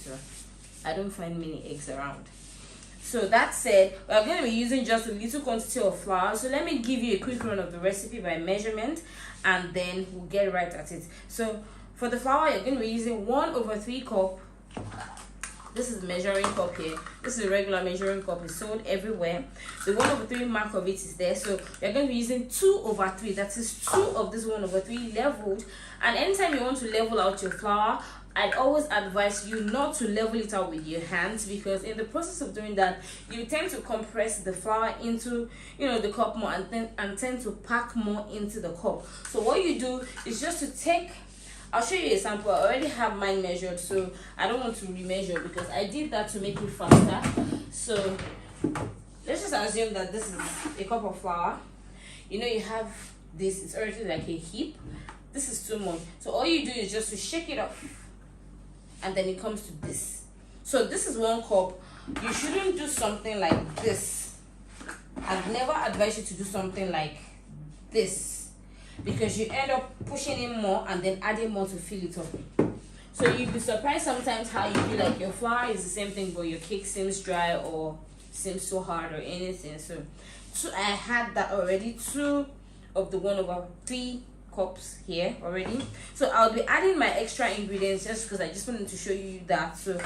so I don't find many eggs around. So that said, we're going to be using just a little quantity of flour. So let me give you a quick run of the recipe by measurement, and then we'll get right at it. So for the flour, you're going to be using 1/3 cup. This is the measuring cup here. This is a regular measuring cup. It's sold everywhere. The 1/3 mark of it is there. So you're going to be using 2/3. That is 2 of this 1/3 leveled. And anytime you want to level out your flour, I'd always advise you not to level it out with your hands, because in the process of doing that, you tend to compress the flour into, the cup more, and tend to pack more into the cup. So what you do is just to take, I'll show you a sample. I already have mine measured, so I don't want to remeasure because I did that to make it faster. So let's just assume that this is a cup of flour. You have this, it's already like a heap. This is too much. So all you do is just to shake it off, and then it comes to this. So this is 1 cup. You shouldn't do something like this. I'd never advise you to do something like this, because you end up pushing in more and then adding more to fill it up. So you'd be surprised sometimes how you feel like your flour is the same thing, but your cake seems dry or seems so hard or anything. So I had that already, 2 of the 1/3 cups here already. So I'll be adding my extra ingredients just because I just wanted to show you that. So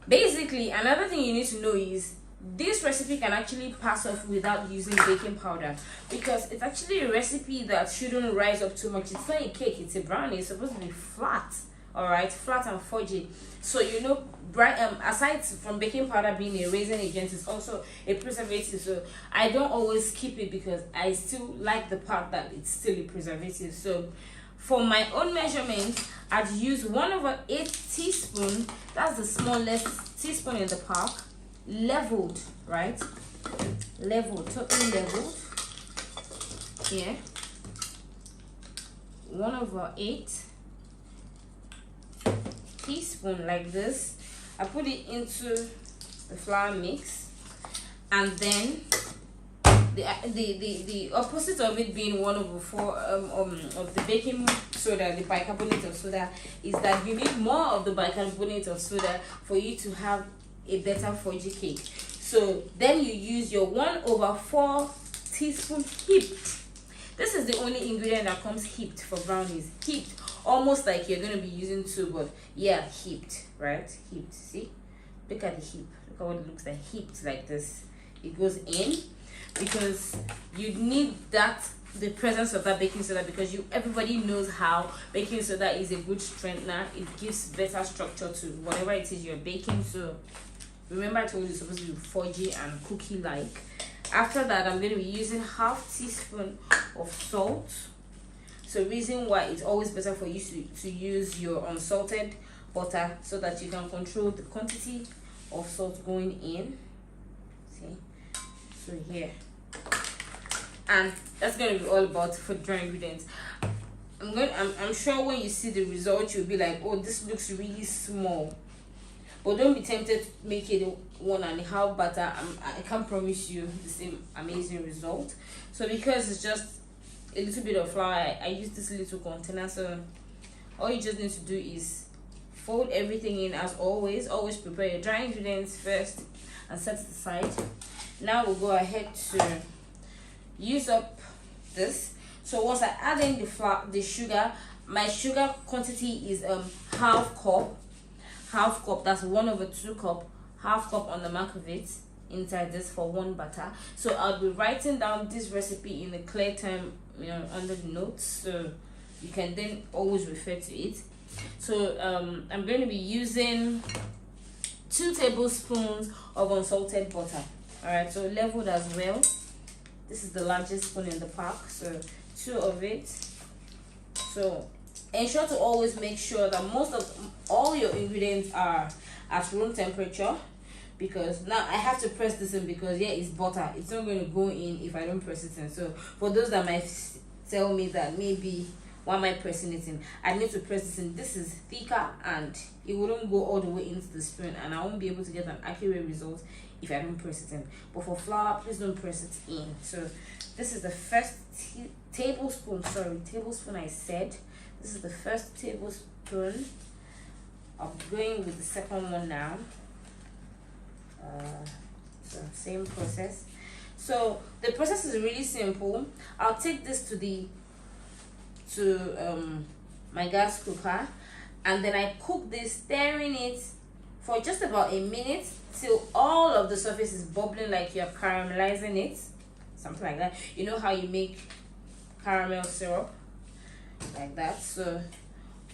basically, another thing you need to know is this recipe can actually pass off without using baking powder, because it's actually a recipe that shouldn't rise up too much. It's not a cake, it's a brownie. It's supposed to be flat, all right, flat and fudgy. So aside from baking powder being a raising agent, it's also a preservative. So I don't always keep it because I still like the part that it's still a preservative. So for my own measurement, I'd use 1/8 teaspoon. That's the smallest teaspoon in the pack. Leveled, right? Leveled, totally leveled. Here, 1/8 teaspoon, like this. I put it into the flour mix, and then the opposite of it being 1/4 of the baking soda, the bicarbonate of soda, is that you need more of the bicarbonate of soda for you to have a better fudgy cake. So then you use your 1/4 teaspoon heaped. This is the only ingredient that comes heaped for brownies. Heaped, almost like you're going to be using 2, but yeah, heaped, right? Heaped. See, look at the heap. Look at what it looks like. Heaped like this. It goes in because you need the presence of that baking soda, because everybody knows how baking soda is a good strengthener. It gives better structure to whatever it is you're baking. So remember, I told you it's supposed to be fudgy and cookie like. After that, I'm going to be using 1/2 teaspoon of salt. So reason why it's always better for you to use your unsalted butter, so that you can control the quantity of salt going in. See, so here, and that's going to be all about for dry ingredients. I'm sure when you see the result, you'll be like, oh, this looks really small. But don't be tempted to make it 1.5 butter. I can't promise you the same amazing result. So because it's just a little bit of flour, I use this little container. So all you just need to do is fold everything in as always. Always prepare your dry ingredients first and set it aside. Now we'll go ahead to use up this. So once I add in the sugar, my sugar quantity is 1/2 cup. 1/2 cup, that's 1/2 cup. 1/2 cup on the mark of it inside this for 1 butter. So I'll be writing down this recipe in a clear term, under the notes, so you can then always refer to it. So I'm going to be using 2 tablespoons of unsalted butter. All right, so leveled as well. This is the largest spoon in the pack, so 2 of it. So ensure to always make sure that all your ingredients are at room temperature, because now I have to press this in, because it's butter. It's not going to go in if I don't press it in. So for those that might tell me that maybe why am I pressing it in, I need to press this in. This is thicker and it wouldn't go all the way into the spoon, and I won't be able to get an accurate result if I don't press it in. But for flour, please don't press it in. So this is the first tablespoon I said. This is the first tablespoon I'll be going with the second one now. So same process. So the process is really simple. I'll take this to my gas cooker, and then I cook this, stirring it for just about a minute till all of the surface is bubbling, like you're caramelizing it, something like that. You know how you make caramel syrup, like that. So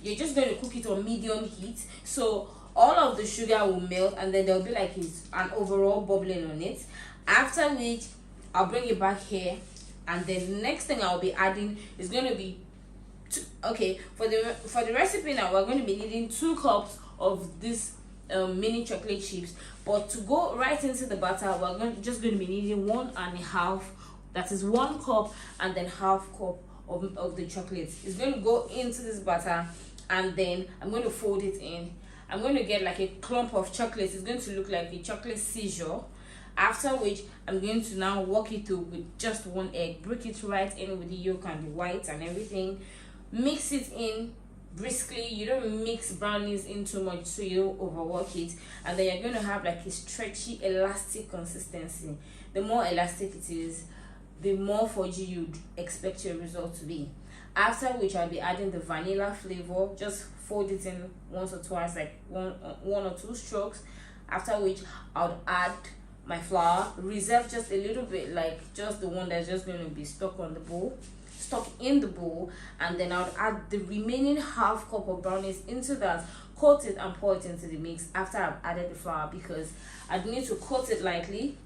you're just going to cook it on medium heat, so all of the sugar will melt, and then there'll be like an overall bubbling on it. After which I'll bring it back here, and then the next thing I'll be adding is going to be for the recipe now, we're going to be needing 2 cups of this mini chocolate chips, but to go right into the batter, we're just going to be needing 1.5, that is 1 cup, and then half cup of the chocolate. It's going to go into this batter, and then I'm going to fold it in. I'm going to get like a clump of chocolate. It's going to look like a chocolate seizure. After which I'm going to now work it through with just 1 egg, break it right in with the yolk and the white and everything, mix it in briskly. You don't mix brownies in too much so you don't overwork it, and then you're going to have like a stretchy, elastic consistency. The more elastic it is, the more fudgy you'd expect your result to be. After which I'll be adding the vanilla flavor. Just fold it in once or twice, like one or two strokes. After which I'll add my flour, reserve just a little bit, like just the one that's just going to be stuck in the bowl, and then I'll add the remaining half cup of brownies into that, coat it and pour it into the mix after I've added the flour, because I need to coat it lightly,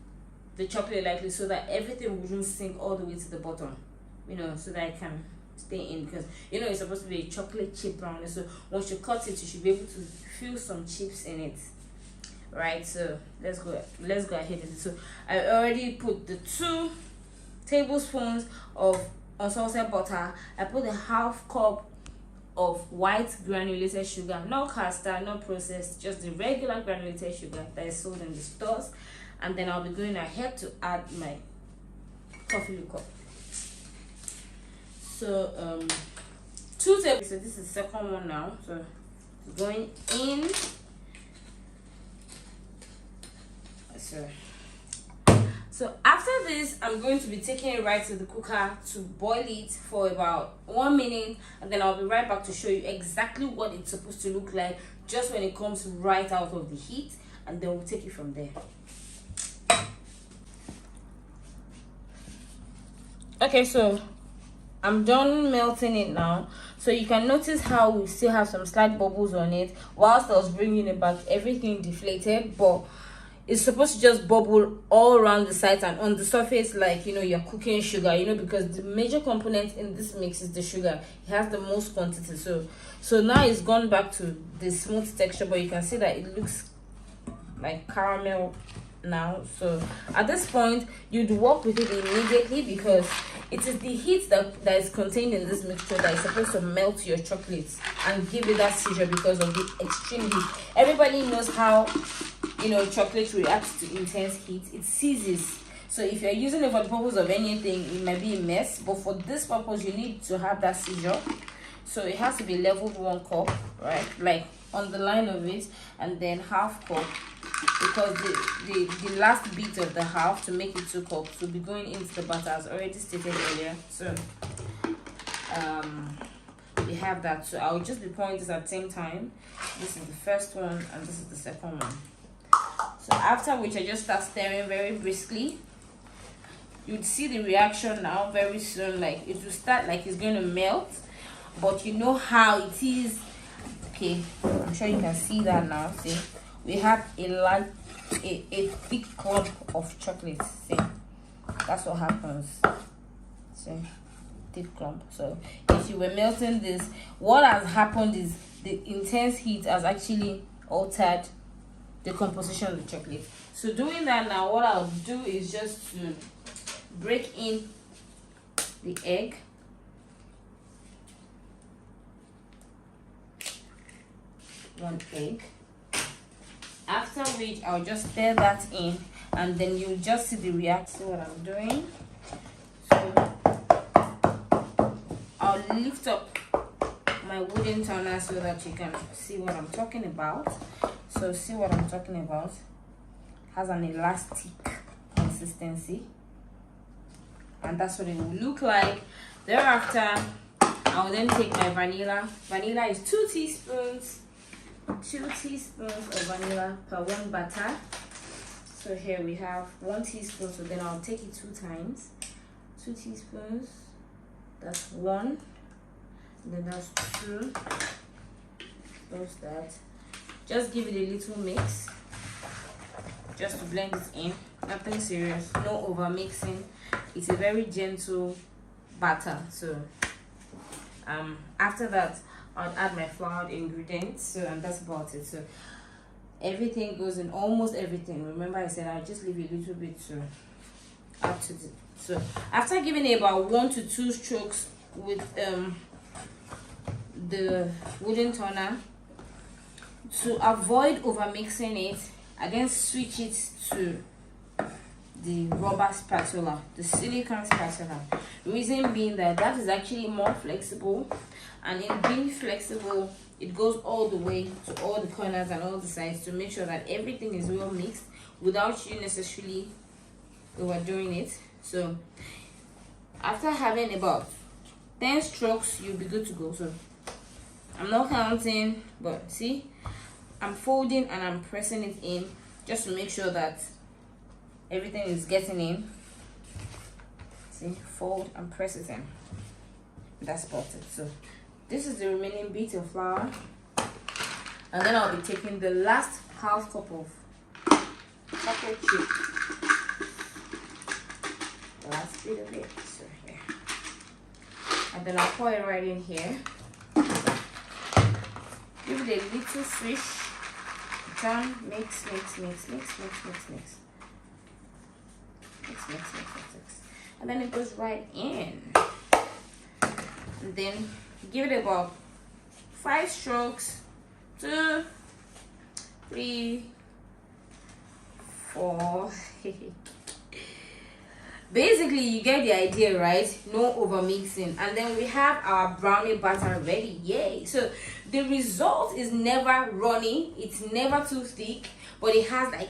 the chocolate lightly, so that everything wouldn't sink all the way to the bottom, you know, so that it can stay in, because you know it's supposed to be a chocolate chip brownie. So once you cut it, you should be able to feel some chips in it, right? So let's go ahead with it. So I already put the 2 tablespoons of unsalted butter. I put a half cup of white granulated sugar, not custard, not processed, just the regular granulated sugar that is sold in the stores. And then I'll be going ahead to add my coffee cup. So 2 tablespoons. So this is the second one now. So going in. So after this, I'm going to be taking it right to the cooker to boil it for about 1 minute, and then I'll be right back to show you exactly what it's supposed to look like just when it comes right out of the heat, and then we'll take it from there. Okay, so I'm done melting it now. So you can notice how we still have some slight bubbles on it. Whilst I was bringing it back, everything deflated, but it's supposed to just bubble all around the sides and on the surface, like, you know, you're cooking sugar, you know, because the major component in this mix is the sugar. It has the most quantity. So now it's gone back to the smooth texture, but you can see that it looks like caramel now. So at this point, you'd work with it immediately, because it is the heat that is contained in this mixture that is supposed to melt your chocolates and give it that seizure because of the extreme heat. Everybody knows how, you know, chocolate reacts to intense heat. It seizes. So if you're using it for the purpose of anything, it might be a mess, but for this purpose you need to have that seizure. So it has to be leveled 1 cup, right, like on the line of it, and then half cup, because the last bit of the half to make it 2 cups will be going into the batter, as already stated earlier. So we have that. So I'll just be pouring this at the same time. This is the first one and this is the second one. So after which I just start stirring very briskly. You'd see the reaction now very soon, like it will start like it's going to melt, but you know how it is. Okay, I'm sure you can see that now. See, we have a thick clump of chocolate. See, that's what happens. See, thick clump. So if you were melting this, what has happened is the intense heat has actually altered the composition of the chocolate. So doing that now, what I'll do is just to break in the egg. One egg. After which I'll just stir that in, and then you'll just see the reaction. See what I'm doing. So I'll lift up my wooden turner so that you can see what I'm talking about. So see what I'm talking about. Has an elastic consistency, and that's what it will look like. Thereafter, I will then take my vanilla. Vanilla is 2 teaspoons. 2 teaspoons of vanilla per 1 batter. So here we have 1 teaspoon. So then I'll take it 2 times. 2 teaspoons. That's 1. And then that's 2. Close that. Just give it a little mix, just to blend it in. Nothing serious. No over mixing. It's a very gentle batter. So after that, I'll add my floured ingredients. So and that's about it. So everything goes in, almost everything. Remember I said I'll just leave a little bit to add to it. So after giving it about 1 to 2 strokes with the wooden turner, to avoid over mixing it, again switch it to the rubber spatula, the silicone spatula. Reason being that is actually more flexible, and in being flexible, it goes all the way to all the corners and all the sides to make sure that everything is well mixed without you necessarily overdoing it. So after having about 10 strokes, you'll be good to go. So I'm not counting, but see, I'm folding and I'm pressing it in just to make sure that everything is getting in. See, fold and press it in. That's about it. So this is the remaining bit of flour, and then I'll be taking the last half cup of chocolate chip. The last bit of it. So here, and then I'll pour it right in here. Give it a little swish. Turn, mix, mix, mix, mix, mix, mix, mix. Mix, mix, mix, mix, mix. And then it goes right in. And then give it about 5 strokes. 2, 3, 4. Basically, you get the idea, right? No over mixing. And then we have our brownie batter ready. Yay! So the result is never runny, it's never too thick, but it has like